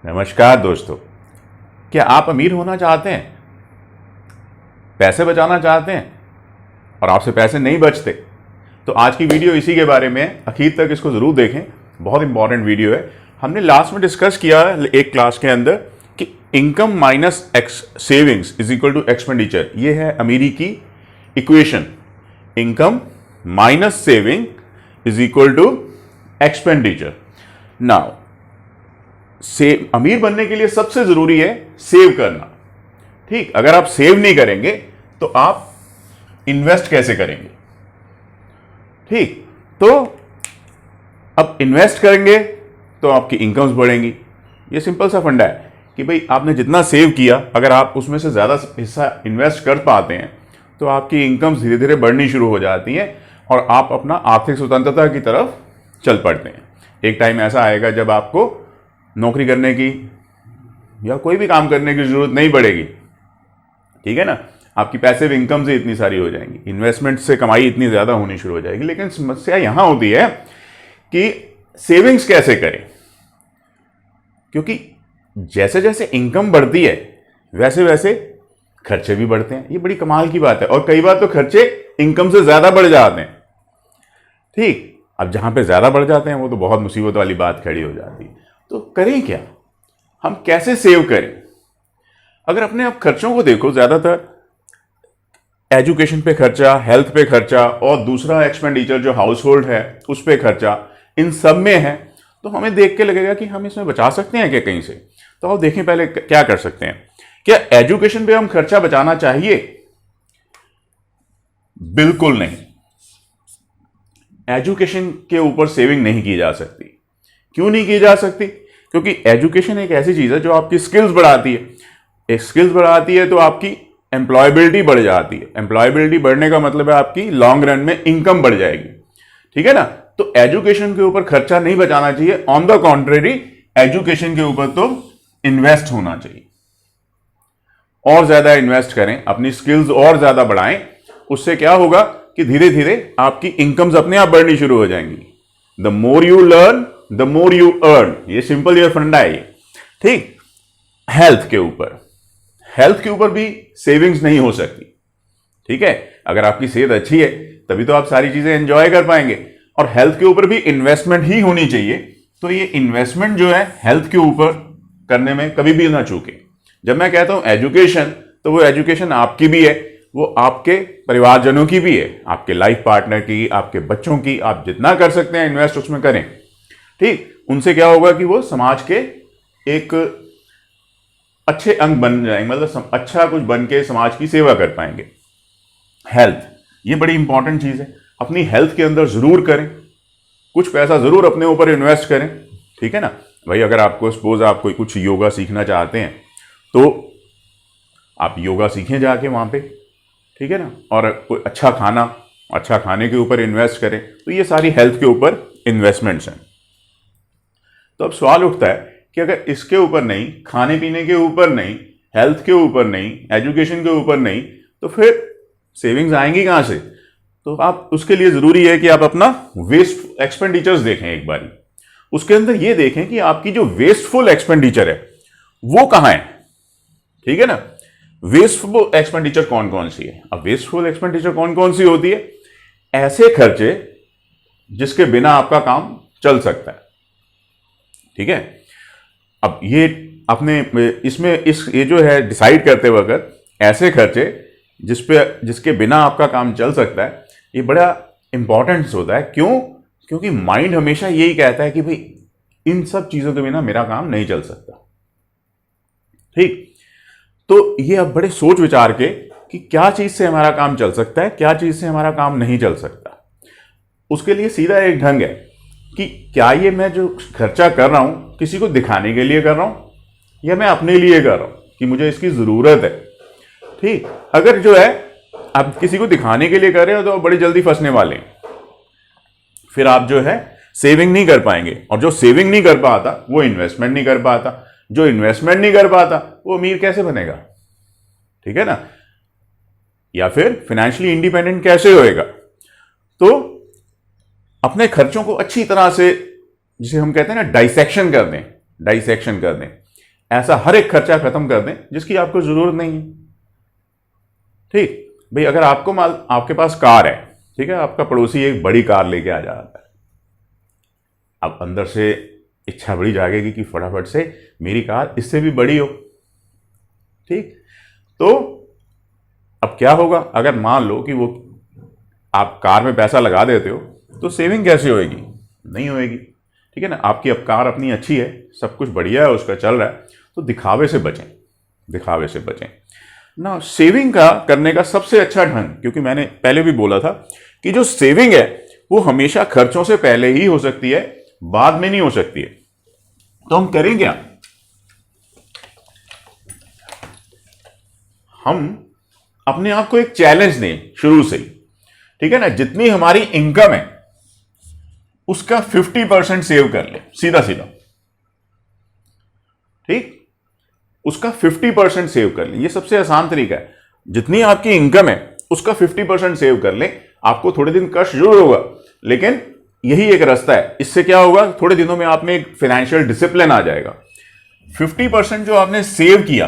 नमस्कार दोस्तों। क्या आप अमीर होना चाहते हैं, पैसे बचाना चाहते हैं और आपसे पैसे नहीं बचते? तो आज की वीडियो इसी के बारे में है, आखिर तक इसको ज़रूर देखें। बहुत इंपॉर्टेंट वीडियो है। हमने लास्ट में डिस्कस किया एक क्लास के अंदर कि income minus savings is equal to expenditure. ये है अमीरी की equation. Income minus saving is equal to expenditure. Now अमीर बनने के लिए सबसे जरूरी है सेव करना। ठीक, अगर आप सेव नहीं करेंगे तो आप इन्वेस्ट कैसे करेंगे? ठीक, तो अब इन्वेस्ट करेंगे तो आपकी इनकम्स बढ़ेंगी। ये सिंपल सा फंडा है कि भाई आपने जितना सेव किया, अगर आप उसमें से ज्यादा हिस्सा इन्वेस्ट कर पाते हैं तो आपकी इनकम्स धीरे धीरे बढ़नी शुरू हो जाती हैं और आप अपना आर्थिक स्वतंत्रता की तरफ चल पड़ते हैं। एक टाइम ऐसा आएगा जब आपको नौकरी करने की या कोई भी काम करने की जरूरत नहीं पड़ेगी। ठीक है ना, आपकी पैसिव इनकम से इतनी सारी हो जाएंगी, इन्वेस्टमेंट से कमाई इतनी ज्यादा होनी शुरू हो जाएगी। लेकिन समस्या यहां होती है कि सेविंग्स कैसे करें, क्योंकि जैसे जैसे इनकम बढ़ती है वैसे वैसे खर्चे भी बढ़ते हैं। ये बड़ी कमाल की बात है और कई बार तो खर्चे इनकम से ज्यादा बढ़ जाते हैं। ठीक, अब जहां पे ज्यादा बढ़ जाते हैं वो तो बहुत मुसीबत वाली बात खड़ी हो जाती है। तो करें क्या, हम कैसे सेव करें? अगर अपने आप खर्चों को देखो, ज्यादातर एजुकेशन पे खर्चा, हेल्थ पे खर्चा और दूसरा एक्सपेंडिचर जो हाउस होल्ड है उस पे खर्चा, इन सब में है। तो हमें देख के लगेगा कि हम इसमें बचा सकते हैं क्या कहीं से। तो आप देखें पहले क्या कर सकते हैं। क्या एजुकेशन पे हम खर्चा बचाना चाहिए? बिल्कुल नहीं। एजुकेशन के ऊपर सेविंग नहीं की जा सकती। क्यों नहीं की जा सकती? क्योंकि एजुकेशन एक ऐसी चीज है जो आपकी स्किल्स बढ़ाती है। एक स्किल्स बढ़ाती है तो आपकी एम्प्लॉयबिलिटी बढ़ जाती है। एम्प्लॉयबिलिटी बढ़ने का मतलब है आपकी लॉन्ग रन में इनकम बढ़ जाएगी। ठीक है ना, तो एजुकेशन के ऊपर खर्चा नहीं बचाना चाहिए। ऑन द कॉन्ट्रेरी, एजुकेशन के ऊपर तो इन्वेस्ट होना चाहिए। और ज्यादा इन्वेस्ट करें, अपनी स्किल्स और ज्यादा बढ़ाएं। उससे क्या होगा कि धीरे धीरे आपकी इनकम्स अपने आप बढ़नी शुरू हो जाएंगी। The more you learn the more you earn. ये सिंपल ये फंडा है ये। ठीक, हेल्थ के ऊपर भी सेविंग्स नहीं हो सकती। ठीक है, अगर आपकी सेहत अच्छी है तभी तो आप सारी चीजें एंजॉय कर पाएंगे। और हेल्थ के ऊपर भी इन्वेस्टमेंट ही होनी चाहिए। तो ये इन्वेस्टमेंट जो है हेल्थ के ऊपर करने में कभी भी ना चूके। जब मैं कहता हूं एजुकेशन, तो वो एजुकेशन आपकी भी है, वो आपके परिवारजनों की भी है, आपके लाइफ पार्टनर की, आपके बच्चों की। आप जितना कर सकते हैं इन्वेस्ट उसमें करें। ठीक, उनसे क्या होगा कि वो समाज के एक अच्छे अंग बन जाएंगे, मतलब अच्छा कुछ बन के समाज की सेवा कर पाएंगे। हेल्थ, ये बड़ी इंपॉर्टेंट चीज है। अपनी हेल्थ के अंदर जरूर करें, कुछ पैसा जरूर अपने ऊपर इन्वेस्ट करें। ठीक है ना भाई, अगर आपको सपोज आप कोई कुछ योगा सीखना चाहते हैं तो आप योगा सीखें जाके वहां पे। ठीक है ना, और कोई अच्छा खाने के ऊपर इन्वेस्ट करें। तो ये सारी हेल्थ के ऊपर इन्वेस्टमेंट्स हैं। तो अब सवाल उठता है कि अगर इसके ऊपर नहीं, खाने पीने के ऊपर नहीं, हेल्थ के ऊपर नहीं, एजुकेशन के ऊपर नहीं, तो फिर सेविंग्स आएंगी कहां से? तो आप उसके लिए जरूरी है कि आप अपना वेस्ट एक्सपेंडिचर्स देखें एक बारी। उसके अंदर ये देखें कि आपकी जो वेस्टफुल एक्सपेंडिचर है वो कहां है। ठीक है ना, वेस्टफुल एक्सपेंडिचर कौन कौन सी है? अब वेस्टफुल एक्सपेंडिचर कौन कौन सी होती है? ऐसे खर्चे जिसके बिना आपका काम चल सकता है। ठीक है, अब ये अपने इसमें ये जो है डिसाइड करते वक्त ऐसे खर्चे जिसके बिना आपका काम चल सकता है, ये बड़ा इंपॉर्टेंस होता है। क्यों? क्योंकि माइंड हमेशा यही कहता है कि भाई इन सब चीजों के बिना मेरा काम नहीं चल सकता। ठीक, तो ये अब बड़े सोच विचार के कि क्या चीज से हमारा काम चल सकता है, क्या चीज से हमारा काम नहीं चल सकता। उसके लिए सीधा एक ढंग है कि क्या ये मैं जो खर्चा कर रहा हूं किसी को दिखाने के लिए कर रहा हूं या मैं अपने लिए कर रहा हूं कि मुझे इसकी जरूरत है। ठीक, अगर जो है आप किसी को दिखाने के लिए कर रहे हो तो आप बड़ी जल्दी फंसने वाले हैं। फिर आप जो है सेविंग नहीं कर पाएंगे, और जो सेविंग नहीं कर पाता वो इन्वेस्टमेंट नहीं कर पाता, जो इन्वेस्टमेंट नहीं कर पाता वो अमीर कैसे बनेगा? ठीक है ना, या फिर फाइनेंशियली इंडिपेंडेंट कैसे होएगा? तो अपने खर्चों को अच्छी तरह से, जिसे हम कहते हैं ना, डाइसेक्शन कर दें। ऐसा हर एक खर्चा खत्म कर दें जिसकी आपको जरूरत नहीं है। ठीक भाई, अगर आपके पास कार है, ठीक है, आपका पड़ोसी एक बड़ी कार लेके आ जाता है, अब अंदर से इच्छा बड़ी जागेगी कि फटाफट से मेरी कार इससे भी बड़ी हो। ठीक, तो अब क्या होगा, अगर मान लो कि वो आप कार में पैसा लगा देते हो तो सेविंग कैसे होएगी? नहीं होएगी। ठीक है ना, आपकी अब कार अपनी अच्छी है, सब कुछ बढ़िया है, उसका चल रहा है, तो दिखावे से बचें, दिखावे से बचें ना। सेविंग का करने का सबसे अच्छा ढंग, क्योंकि मैंने पहले भी बोला था कि जो सेविंग है वो हमेशा खर्चों से पहले ही हो सकती है, बाद में नहीं हो सकती है। तो हम करें क्या, हम अपने आप को एक चैलेंज दें शुरू से ही। ठीक है ना, जितनी हमारी इनकम है उसका 50% सेव कर ले, सीधा सीधा। ठीक, उसका 50% सेव कर ले, ये सबसे आसान तरीका है। जितनी आपकी इनकम है उसका 50% सेव कर ले। आपको थोड़े दिन कष्ट जरूर होगा, लेकिन यही एक रास्ता है। इससे क्या होगा, थोड़े दिनों में आप में एक फाइनेंशियल डिसिप्लिन आ जाएगा। 50% जो आपने सेव किया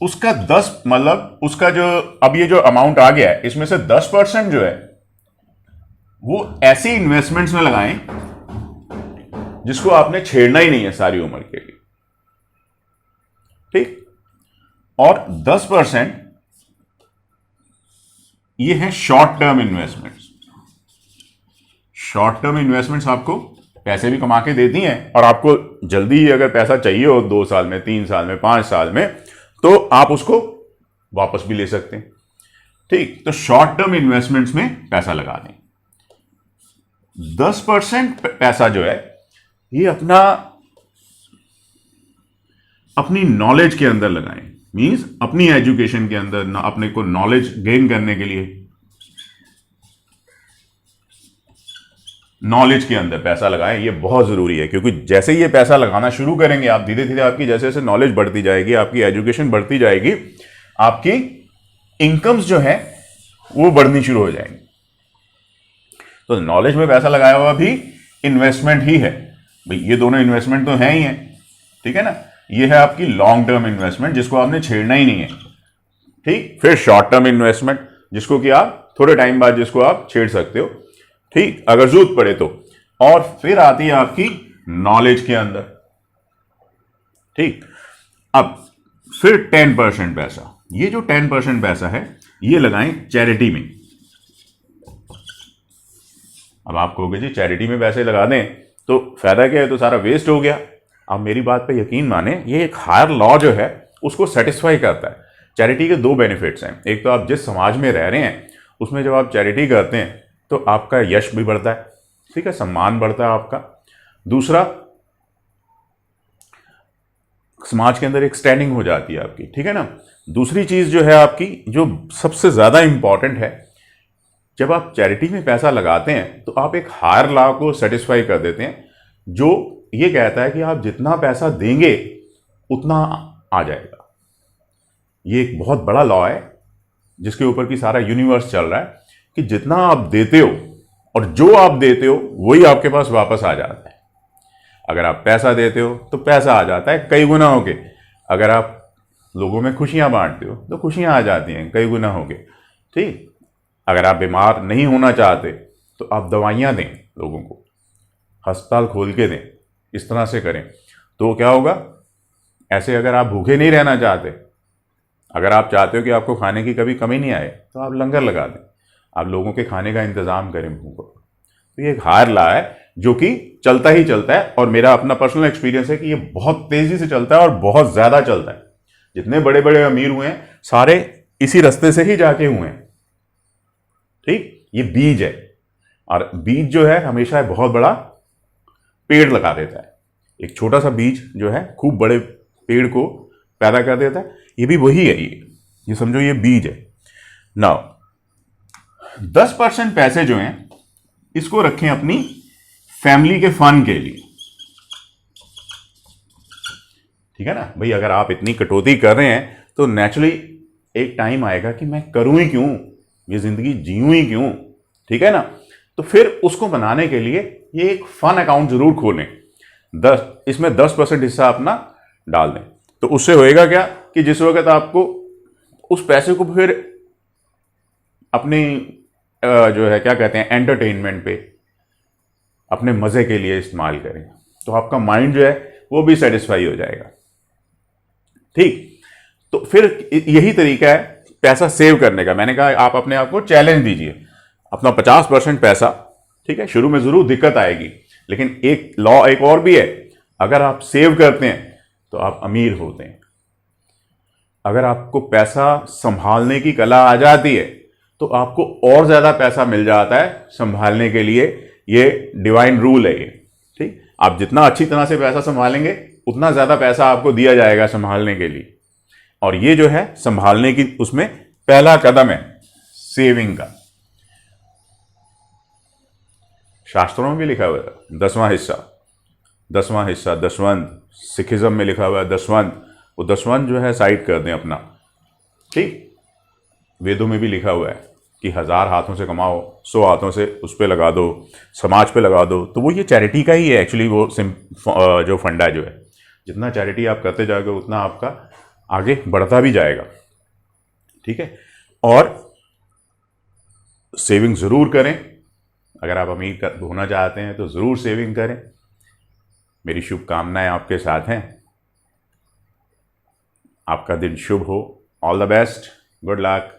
उसका 10, मतलब उसका जो अब ये जो अमाउंट आ गया है, इसमें से 10% जो है वो ऐसी इन्वेस्टमेंट्स में लगाएं जिसको आपने छेड़ना ही नहीं है सारी उम्र के लिए। ठीक, और 10% ये है short term investments. Short term investments आपको पैसे भी कमा के देती हैं, और आपको जल्दी ही अगर पैसा चाहिए हो 2 साल में, 3 साल में, 5 साल में, तो आप उसको वापस भी ले सकते हैं। ठीक, तो शॉर्ट टर्म इन्वेस्टमेंट्स में पैसा लगा दें। 10% पैसा जो है ये अपनी नॉलेज के अंदर लगाएं, मींस अपनी एजुकेशन के अंदर, अपने को नॉलेज गेन करने के लिए नॉलेज के अंदर पैसा लगाएं। ये बहुत जरूरी है, क्योंकि जैसे ही ये पैसा लगाना शुरू करेंगे आप, धीरे धीरे आपकी जैसे जैसे नॉलेज बढ़ती जाएगी, आपकी एजुकेशन बढ़ती जाएगी, आपकी इनकम्स जो है वो बढ़नी शुरू हो जाएंगी। तो नॉलेज में पैसा लगाया हुआ भी इन्वेस्टमेंट ही है भाई, ये दोनों इन्वेस्टमेंट तो हैं ही हैं। ठीक है ना, ये है आपकी लॉन्ग टर्म इन्वेस्टमेंट जिसको आपने छेड़ना ही नहीं है। ठीक, फिर शॉर्ट टर्म इन्वेस्टमेंट जिसको कि आप थोड़े टाइम बाद जिसको आप छेड़ सकते हो, ठीक, अगर जरूरत पड़े तो। और फिर आती है आपकी नॉलेज के अंदर। ठीक, अब फिर 10% पैसा, ये जो 10% पैसा है ये लगाएं चैरिटी में। अब आप कहोगे जी चैरिटी में पैसे लगा दें तो फायदा क्या है, तो सारा वेस्ट हो गया। आप मेरी बात पे यकीन माने, ये एक हायर लॉ जो है उसको सेटिस्फाई करता है। चैरिटी के 2 बेनिफिट्स हैं। एक तो आप जिस समाज में रह रहे हैं उसमें जब आप चैरिटी करते हैं तो आपका यश भी बढ़ता है, ठीक है, सम्मान बढ़ता है आपका। दूसरा, समाज के अंदर एक स्टैंडिंग हो जाती है आपकी। ठीक है ना। दूसरी चीज जो है आपकी, जो सबसे ज्यादा इंपॉर्टेंट है, जब आप चैरिटी में पैसा लगाते हैं तो आप एक हायर लॉ को सेटिस्फाई कर देते हैं, जो ये कहता है कि आप जितना पैसा देंगे उतना आ जाएगा। ये एक बहुत बड़ा लॉ है जिसके ऊपर की सारा यूनिवर्स चल रहा है कि जितना आप देते हो और जो आप देते हो वही आपके पास वापस आ जाता है। अगर आप पैसा देते हो तो पैसा आ जाता है कई गुना होके। अगर आप लोगों में खुशियां बांटते हो तो खुशियां आ जाती हैं कई गुना होके। ठीक, अगर आप बीमार नहीं होना चाहते तो आप दवाइयां दें लोगों को, अस्पताल खोल के दें, इस तरह से करें तो क्या होगा। ऐसे अगर आप भूखे नहीं रहना चाहते, अगर आप चाहते हो कि आपको खाने की कभी कमी नहीं आए, तो आप लंगर लगा दें, आप लोगों के खाने का इंतजाम करें भूखों। तो ये एक हायर लॉ है जो कि चलता ही चलता है, और मेरा अपना पर्सनल एक्सपीरियंस है कि ये बहुत तेजी से चलता है और बहुत ज्यादा चलता है। जितने बड़े बड़े अमीर हुए हैं सारे इसी रास्ते से ही जाके हुए हैं। ठीक, ये बीज है, और बीज जो है हमेशा बहुत बड़ा पेड़ लगा देता है। एक छोटा सा बीज जो है खूब बड़े पेड़ को पैदा कर देता है। ये भी वही है, ये समझो ये बीज है। नाउ 10% पैसे जो हैं इसको रखें अपनी फैमिली के फन के लिए। ठीक है ना भाई, अगर आप इतनी कटौती कर रहे हैं तो नेचुरली एक टाइम आएगा कि मैं करूं ही क्यों, ये जिंदगी जीऊं ही क्यों। ठीक है ना, तो फिर उसको बनाने के लिए ये एक फन अकाउंट जरूर खोलें। इसमें 10% हिस्सा अपना डाल दें। तो उससे होएगा क्या कि जिस वक्त आपको उस पैसे को फिर अपनी जो है क्या कहते हैं एंटरटेनमेंट पे, अपने मज़े के लिए इस्तेमाल करें, तो आपका माइंड जो है वो भी सेटिस्फाई हो जाएगा। ठीक, तो फिर यही तरीका है पैसा सेव करने का। मैंने कहा आप अपने आप को चैलेंज दीजिए, अपना 50% पैसा, ठीक है, शुरू में ज़रूर दिक्कत आएगी, लेकिन एक लॉ एक और भी है, अगर आप सेव करते हैं तो आप अमीर होते हैं। अगर आपको पैसा संभालने की कला आ जाती है तो आपको और ज़्यादा पैसा मिल जाता है संभालने के लिए। ये डिवाइन रूल है ये। ठीक, आप जितना अच्छी तरह से पैसा संभालेंगे उतना ज़्यादा पैसा आपको दिया जाएगा संभालने के लिए। और ये जो है संभालने की उसमें पहला कदम है सेविंग का। शास्त्रों में भी लिखा हुआ है 10वां हिस्सा दसवंत, सिखिज्म में लिखा हुआ है दसवंत। वो दसवंत जो है साइड कर दें अपना। ठीक, वेदों में भी लिखा हुआ है कि 1000 हाथों से कमाओ, 100 हाथों से उस पर लगा दो, समाज पे लगा दो। तो वो ये चैरिटी का ही है एक्चुअली। वो जो फंडा जो है, जितना चैरिटी आप करते जाओगे उतना आपका आगे बढ़ता भी जाएगा। ठीक है, और सेविंग ज़रूर करें। अगर आप अमीर होना चाहते हैं तो ज़रूर सेविंग करें। मेरी शुभकामनाएं आपके साथ हैं। आपका दिन शुभ हो। All the best, good luck.